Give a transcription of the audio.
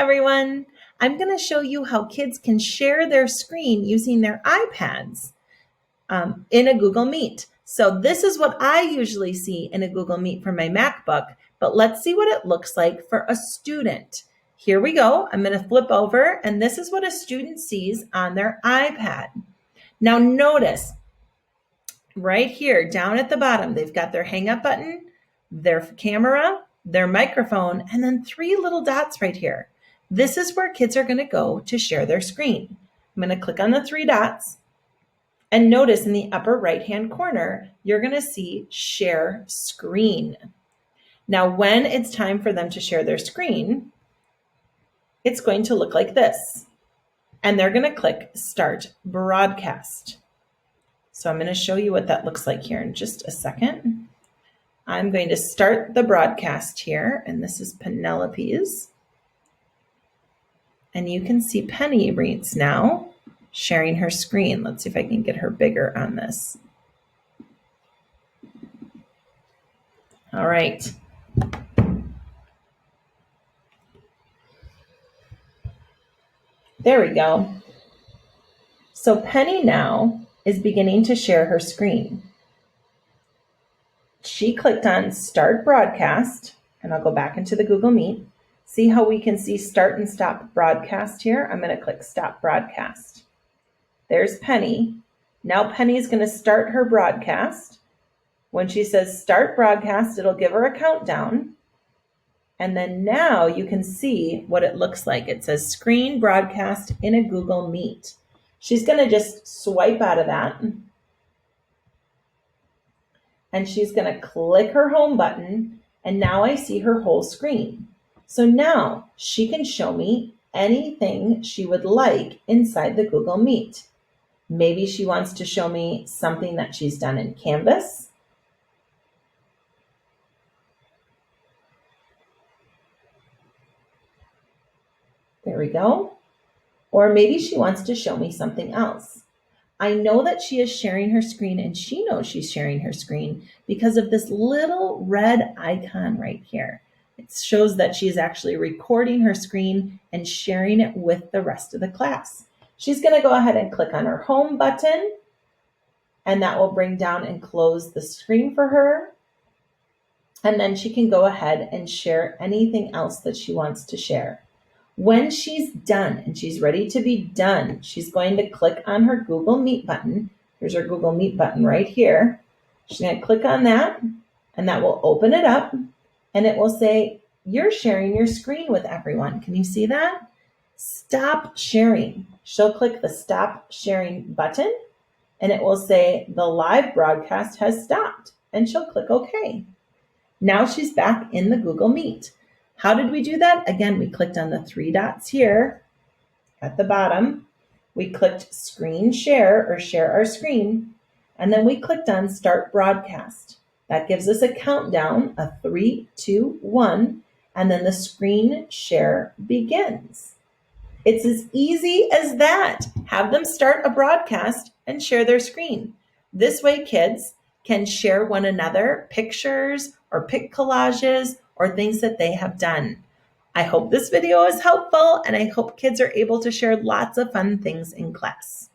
everyone. I'm going to show you how kids can share their screen using their iPads in a Google Meet. So this is what I usually see in a Google Meet for my MacBook, but let's see what it looks like for a student. Here we go. I'm going to flip over, and this is what a student sees on their iPad. Now notice right here down at the bottom, they've got their hang up button, their camera, their microphone, and then 3 little dots right here. This is where kids are going to go to share their screen. I'm going to click on the 3 dots, and notice in the upper right-hand corner, you're going to see share screen. Now, when it's time for them to share their screen, it's going to look like this. And they're going to click Start Broadcast. So I'm going to show you what that looks like here in just a second. I'm going to start the broadcast here, and this is Penelope's. And you can see Penny Reeds now sharing her screen. Let's see if I can get her bigger on this. All right. There we go. So Penny now is beginning to share her screen. She clicked on Start Broadcast, and I'll go back into the Google Meet. See how we can see start and stop broadcast here? I'm going to click Stop Broadcast. There's Penny. Now Penny's going to start her broadcast. When she says Start Broadcast, it'll give her a countdown. And then now you can see what it looks like. It says Screen Broadcast in a Google Meet. She's going to just swipe out of that. And she's going to click her home button, and now I see her whole screen. So now she can show me anything she would like inside the Google Meet. Maybe she wants to show me something that she's done in Canvas. There we go. Or maybe she wants to show me something else. I know that she is sharing her screen, and she knows she's sharing her screen because of this little red icon right here. It shows that she is actually recording her screen and sharing it with the rest of the class. She's going to go ahead and click on her home button, and that will bring down and close the screen for her. And then she can go ahead and share anything else that she wants to share. When she's done and she's ready to be done, she's going to click on her Google Meet button. Here's her Google Meet button right here. She's going to click on that, and that will open it up, and it will say, you're sharing your screen with everyone. Can you see that? Stop sharing. She'll click the Stop Sharing button, and it will say the live broadcast has stopped, and she'll click OK. Now she's back in the Google Meet. How did we do that? Again, we clicked on the 3 dots here at the bottom. We clicked Screen Share, or Share Our Screen, and then we clicked on Start Broadcast. That gives us a countdown of 3, 2, 1, and then the screen share begins. It's as easy as that. Have them start a broadcast and share their screen. This way, kids can share one another pictures or pic collages or things that they have done. I hope this video is helpful, and I hope kids are able to share lots of fun things in class.